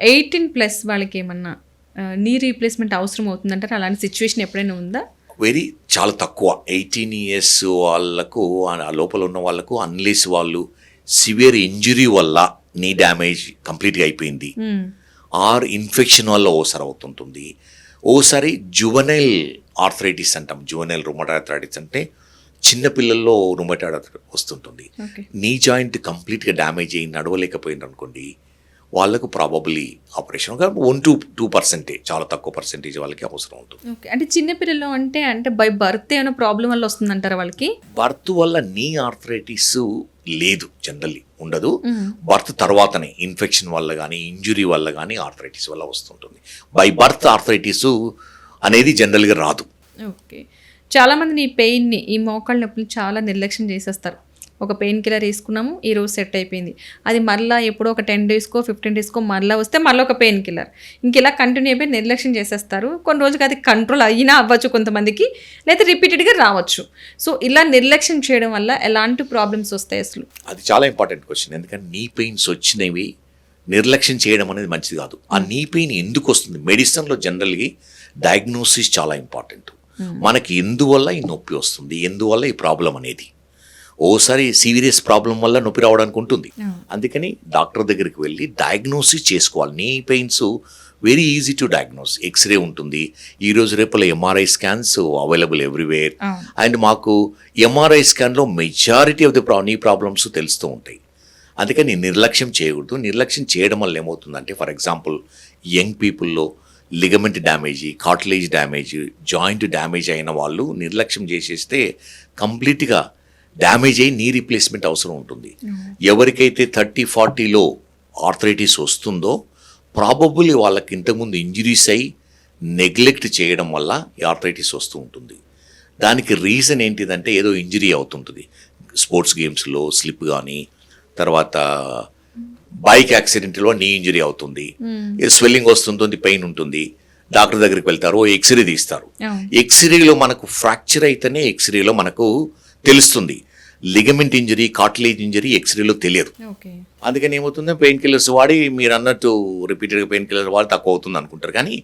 18+ వాళ్ళకేమన్నా knee replacement అవసరం అవుతుందంటారా? అలాంటి situation ఎప్పుడైనా ఉందా? చాలా తక్కువ. 18 ఇయర్స్ వాళ్ళకు ఆ లోపల ఉన్న వాళ్ళకు అన్లెస్ వాళ్ళు సివియర్ ఇంజురీ వల్ల నీ డ్యామేజ్ కంప్లీట్గా అయిపోయింది, ఆర్ ఇన్ఫెక్షన్ వల్ల ఓసారి అవుతుంటుంది. ఓసారి జువెనైల్ ఆర్థరైటిస్ అంటాం. జువెనైల్ రుమటాయిడ్ ఆర్థరైటిస్ అంటే చిన్నపిల్లల్లో రుమటాయిడ్ ఆర్థరైటిస్ వస్తుంటుంది. నీ జాయింట్ కంప్లీట్గా డ్యామేజ్ అయ్యి నడవలేకపోయింది అనుకోండి, వాళ్ళకు ప్రాబబ్లీ ఆపరేషన్ 1-2%, చాలా తక్కువ పర్సెంటేజ్ వాళ్ళకి అవసరం ఉంటుంది. ఓకే. అంటే చిన్నపిల్లలు అంటే బై బర్త్ ఏమైనా ప్రాబ్లం వల్ల వస్తుందంటారా వాళ్ళకి? బర్త్ వల్ల నీ ఆర్థరైటిస్ లేదు, జనరల్లీ ఉండదు. బర్త్ తర్వాతనే ఇన్ఫెక్షన్ వల్ల కానీ ఇంజురీ వల్ల కానీ ఆర్థరైటిస్ వల్ల వస్తుంటుంది. బై బర్త్ ఆర్థరైటిస్ అనేది జనరల్గా రాదు. ఓకే. చాలామంది ఈ పెయిన్ని, ఈ మోకాళ్ళ నొప్పులు చాలా నిర్లక్ష్యం చేసేస్తారు. ఒక పెయిన్ కిల్లర్ వేసుకున్నాము, ఈరోజు సెట్ అయిపోయింది, అది మళ్ళీ ఎప్పుడో ఒక 10 డేస్కో 15 డేస్కో మళ్ళీ వస్తే మళ్ళీ ఒక పెయిన్ కిల్లర్, ఇంక ఇలా కంటిన్యూ అయిపోయి నిర్లక్ష్యం చేసేస్తారు. కొన్ని రోజులకి అది కంట్రోల్ అయినా అవ్వచ్చు కొంతమందికి, లేదా రిపీటెడ్గా రావచ్చు. సో ఇలా నిర్లక్ష్యం చేయడం వల్ల ఎలాంటి ప్రాబ్లమ్స్ వస్తాయి అసలు? అది చాలా ఇంపార్టెంట్ క్వశ్చన్. ఎందుకంటే నీ పెయిన్స్ వచ్చినవి నిర్లక్ష్యం చేయడం అనేది మంచిది కాదు. ఆ నీ పెయిన్ ఎందుకు వస్తుంది? మెడిసిన్లో జనరల్గా డయాగ్నోసిస్ చాలా ఇంపార్టెంట్. మనకి ఎందువల్ల ఈ నొప్పి వస్తుంది, ఎందువల్ల ఈ ప్రాబ్లం అనేది. ఓసారి సీరియస్ ప్రాబ్లం వల్ల నొప్పి రావడానికి ఉంటుంది. అందుకని డాక్టర్ దగ్గరికి వెళ్ళి డయాగ్నోసిస్ చేసుకోవాలి. Knee pains very easy to diagnose. X ray ఉంటుంది, ఈరోజు రేపులో MRI scans available everywhere. And మాకు ఎంఆర్ఐ స్కాన్లో majority of the knee problems తెలుస్తూ ఉంటాయి. అందుకని నిర్లక్ష్యం చేయకూడదు. నిర్లక్ష్యం చేయడం వల్ల ఏమవుతుందంటే, ఫర్ ఎగ్జాంపుల్ యంగ్ పీపుల్లో ligament damage, cartilage damage, joint damage అయిన వాళ్ళు నిర్లక్ష్యం చేసేస్తే కంప్లీట్గా డ్యామేజ్ అయ్యి నీ రీప్లేస్మెంట్ అవసరం ఉంటుంది. ఎవరికైతే 30-40లో ఆర్థరైటిస్ వస్తుందో ప్రాబబుల్లీ వాళ్ళకి ఇంతకుముందు ఇంజరీస్ అయి నెగ్లెక్ట్ చేయడం వల్ల ఈ ఆర్థరైటిస్ వస్తూ ఉంటుంది. దానికి రీజన్ ఏంటిదంటే, ఏదో ఇంజరీ అవుతుంటుంది. స్పోర్ట్స్ గేమ్స్లో స్లిప్ కానీ, తర్వాత బైక్ యాక్సిడెంట్లో నీ ఇంజరీ అవుతుంది, స్వెల్లింగ్ వస్తుంటుంది, పెయిన్ ఉంటుంది. డాక్టర్ దగ్గరికి వెళ్తారు, ఎక్స్రే తీస్తారు. ఎక్స్రేలో మనకు ఫ్రాక్చర్ అయితేనే ఎక్స్రేలో మనకు తెలుస్తుంది. లిగమెంట్ ఇంజరీ, కార్టిలేజ్ ఇంజరీ ఎక్స్రేలో తెలియదు. అందుకని ఏమవుతుంది, పెయిన్ కిల్లర్స్ వాడి, మీరు అన్నట్టు రిపీటెడ్గా పెయిన్ కిల్లర్ వాడి తక్కువ అవుతుంది అనుకుంటారు. కానీ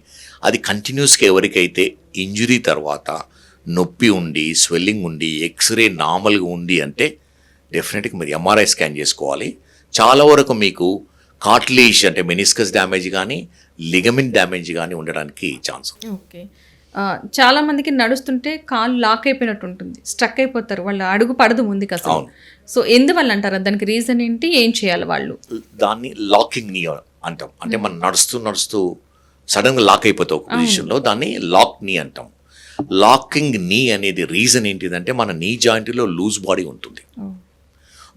అది కంటిన్యూస్గా ఎవరికైతే ఇంజరీ తర్వాత నొప్పి ఉండి, స్వెల్లింగ్ ఉండి, ఎక్స్రే నార్మల్గా ఉంది అంటే డెఫినెట్గా మీరు ఎంఆర్ఐ స్కాన్ చేసుకోవాలి. చాలా వరకు మీకు కార్టిలేజ్ అంటే మెనిస్కస్ డ్యామేజ్ కానీ, లిగమెంట్ డ్యామేజ్ కానీ ఉండడానికి ఛాన్స్. ఓకే. చాలా మందికి నడుస్తుంటే కాలు లాక్ అయిపోయినట్టు ఉంటుంది, స్ట్రక్ అయిపోతారు, వాళ్ళు అడుగు పడదు ముందుకు అసలు. సో ఎందువల్ల అంటారు? దానికి రీజన్ ఏంటి, ఏం చేయాలి వాళ్ళు? దాన్ని లాకింగ్ నీ అంటాం. అంటే మనం నడుస్తూ సడన్గా లాక్ అయిపోతాం ఒక పొజిషన్లో, దాన్ని లాక్ నీ అంటాం. లాకింగ్ నీ అనేది రీజన్ ఏంటిదంటే, మన నీ జాయింట్లో లూజ్ బాడీ ఉంటుంది.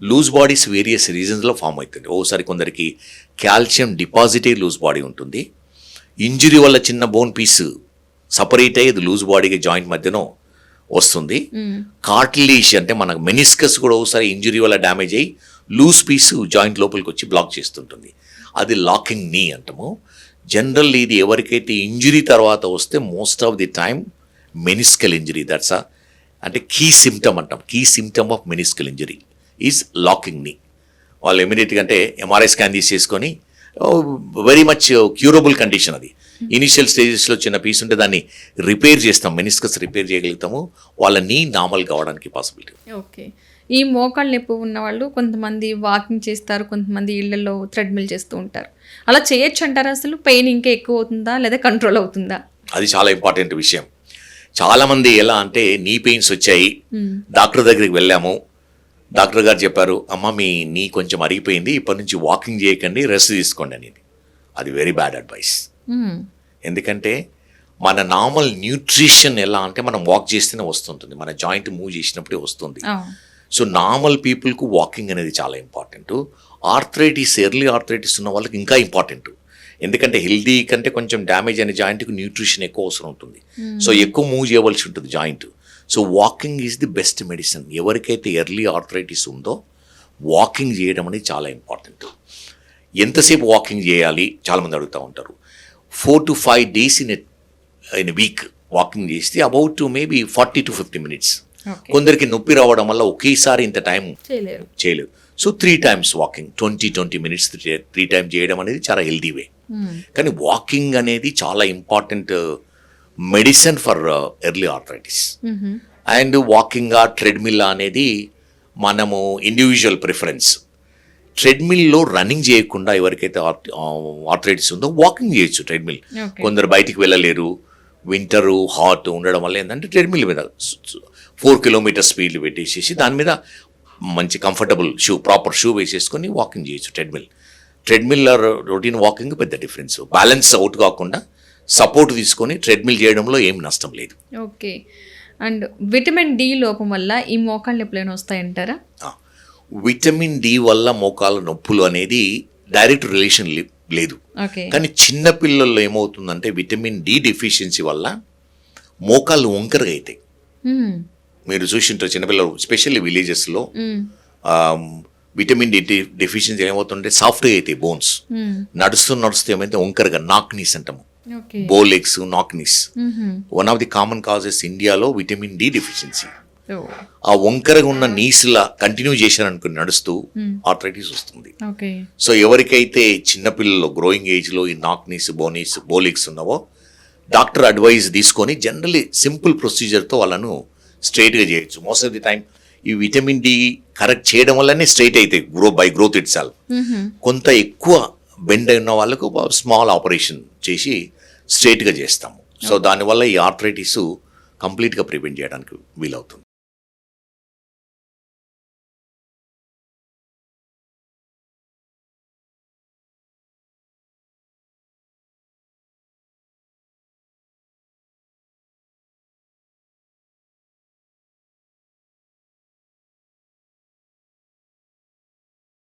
లూజ్ బాడీస్ వేరియస్ రీజన్స్లో ఫామ్ అవుతుంది. ఓసారి కొందరికి కాల్షియం డిపాజిటే లూజ్ బాడీ ఉంటుంది. ఇంజరీ వల్ల చిన్న బోన్ పీస్ సపరేట్ అయ్యి లూజ్ బాడీకి జాయింట్ మధ్యన వస్తుంది. కార్టిలేజ్ అంటే మనకు మెనిస్కస్ కూడా ఒకసారి ఇంజరీ వల్ల డ్యామేజ్ అయ్యి లూజ్ పీస్ జాయింట్ లోపలికి వచ్చి బ్లాక్ చేస్తుంటుంది. అది లాకింగ్ నీ అంటాము. జనరల్ ఇది ఎవరికైతే ఇంజరీ తర్వాత వస్తే most of the time meniscal injury, that's అంటే కీ సిమ్టమ్ అంటాం. Key symptom of meniscal injury is locking knee. వాళ్ళు ఇమీడియట్గా అంటే ఎంఆర్ఐ స్కాన్ తీసేసుకొని, వెరీ మచ్ క్యూరబుల్ కండిషన్ అది. ఇనిషియల్ స్టేజెస్లో చిన్న పీస్ ఉంటే దాన్ని రిపేర్ చేస్తాం, మెనిస్కస్ రిపేర్ చేయగలుగుతాము, వాళ్ళ నీ నార్మల్ కావడానికి పాసిబిలిటీ. ఓకే. ఈ మోకాళ్ళ నొప్పి ఉన్న వాళ్ళు కొంతమంది వాకింగ్ చేస్తారు, కొంతమంది ఇళ్లలో థ్రెడ్మిల్ చేస్తూ ఉంటారు. అలా చేయొచ్చు అంటారా? అసలు పెయిన్ ఇంకా ఎక్కువ అవుతుందా లేదా కంట్రోల్ అవుతుందా? అది చాలా ఇంపార్టెంట్ విషయం. చాలామంది ఎలా అంటే, నీ పెయిన్స్ వచ్చాయి, డాక్టర్ దగ్గరికి వెళ్ళాము, డాక్టర్ గారు చెప్పారు, అమ్మ మీ నీ కొంచెం అరిగిపోయింది, ఇప్పటి నుంచి వాకింగ్ చేయకండి, రెస్ట్ తీసుకోండి అనేది. అది వెరీ బ్యాడ్ అడ్వైస్. ఎందుకంటే మన నార్మల్ న్యూట్రిషన్ ఎలా అంటే, మనం వాక్ చేస్తేనే వస్తుంటుంది, మన జాయింట్ మూవ్ చేసినప్పుడే వస్తుంది. సో నార్మల్ పీపుల్కు వాకింగ్ అనేది చాలా ఇంపార్టెంట్. ఆర్థరైటిస్, ఎర్లీ ఆర్థరైటిస్ ఉన్న వాళ్ళకి ఇంకా ఇంపార్టెంట్. ఎందుకంటే హెల్దీ కంటే కొంచెం డ్యామేజ్ అయిన జాయింట్కి న్యూట్రిషన్ ఎక్కువ అవసరం ఉంటుంది. సో ఎక్కువ మూవ్ చేయవలసి ఉంటుంది joint. So walking is the best medicine. ఎవరికైతే ఎర్లీ ఆర్థరైటిస్ ఉందో వాకింగ్ చేయడం అనేది చాలా ఇంపార్టెంట్. ఎంతసేపు వాకింగ్ చేయాలి చాలామంది అడుగుతూ ఉంటారు. 4 to 5 days in a week walking చేస్తే అబౌట్ మేబీ 40 to 50 minutes. కొందరికి నొప్పి రావడం వల్ల ఒకేసారి ఇంత టైం చేయలేరు. So 3 times walking 20 minutes 3 times చేయడం అనేది చాలా హెల్దీ వే. కానీ వాకింగ్ అనేది చాలా important medicine for early arthritis. And walking treadmill అనేది మనము ఇండివిజువల్ ప్రిఫరెన్స్. ట్రెడ్మిల్లో రన్నింగ్ చేయకుండా ఎవరికైతే ఆర్థరైటిస్ ఉందో వాకింగ్ చేయొచ్చు ట్రెడ్మిల్. కొందరు బయటికి వెళ్ళలేరు, వింటరు హాట్ ఉండడం వల్ల ఏంటంటే ట్రెడ్మిల్ మీద 4 kilometers స్పీడ్లు పెట్టేసేసి దాని మీద మంచి కంఫర్టబుల్ షూ, ప్రాపర్ షూ వేసేసుకొని వాకింగ్ చేయొచ్చు. ట్రెడ్మిల్ రొటీన్ వాకింగ్ పెద్ద డిఫరెన్స్. బ్యాలెన్స్ అవుట్ కాకుండా సపోర్ట్ తీసుకొని ట్రెడ్మిల్ చేయడంలో ఏం నష్టం లేదు. ఓకే. అండ్ విటమిన్ డి లోపం వల్ల ఈ మోకాళ్ళ నొప్పులు వస్తాయంటారా? విటమిన్ డి వల్ల మోకాళ్ళ నొప్పులు అనేది డైరెక్ట్ రిలేషన్ లేదు. కానీ చిన్న పిల్లల్లో ఏమవుతుందంటే విటమిన్ డి డెఫిషియన్సీ వల్ల మోకాళ్ళు వంకరగా అవుతాయి. మీరు చూసింటారు చిన్నపిల్లలు, ఎస్పెషల్లీ విలేజెస్లో విటమిన్ డి డెఫిషియన్సీ ఏమవుతుంటే సాఫ్ట్గా అవుతాయి బోన్స్. నడుస్తూ ఏమైతే వంకరగా నాక్ నీస్ అంటాము, bow legs, knock knees. One of the common causes ఇండియాలో విటమిన్ డి డెఫిషియన్సీ. ఆ వంకరగా ఉన్న నీస్లా కంటిన్యూ చేశారనుకుని నడుస్తూ ఆర్థరైటిస్ వస్తుంది. సో ఎవరికైతే చిన్నపిల్లలు గ్రోయింగ్ ఏజ్లో ఈ నాక్ నీస్, బో లెగ్స్ ఉన్నావో డాక్టర్ అడ్వైజ్ తీసుకొని జనరల్లీ సింపుల్ ప్రొసీజర్తో వాళ్ళను స్ట్రైట్గా చేయొచ్చు. మోస్ట్ ఆఫ్ ది టైం ఈ విటమిన్ డి కరెక్ట్ చేయడం వల్లనే స్ట్రైట్ అవుతాయి గ్రోత్ ఇట్ సెల్ఫ్. కొంత ఎక్కువ బెండ్ అయిన వాళ్ళకు స్మాల్ ఆపరేషన్ చేసి స్ట్రైట్గా చేస్తాము. సో దానివల్ల ఈ ఆర్థరైటిస్ కంప్లీట్గా ప్రివెంట్ చేయడానికి వీలవుతుంది.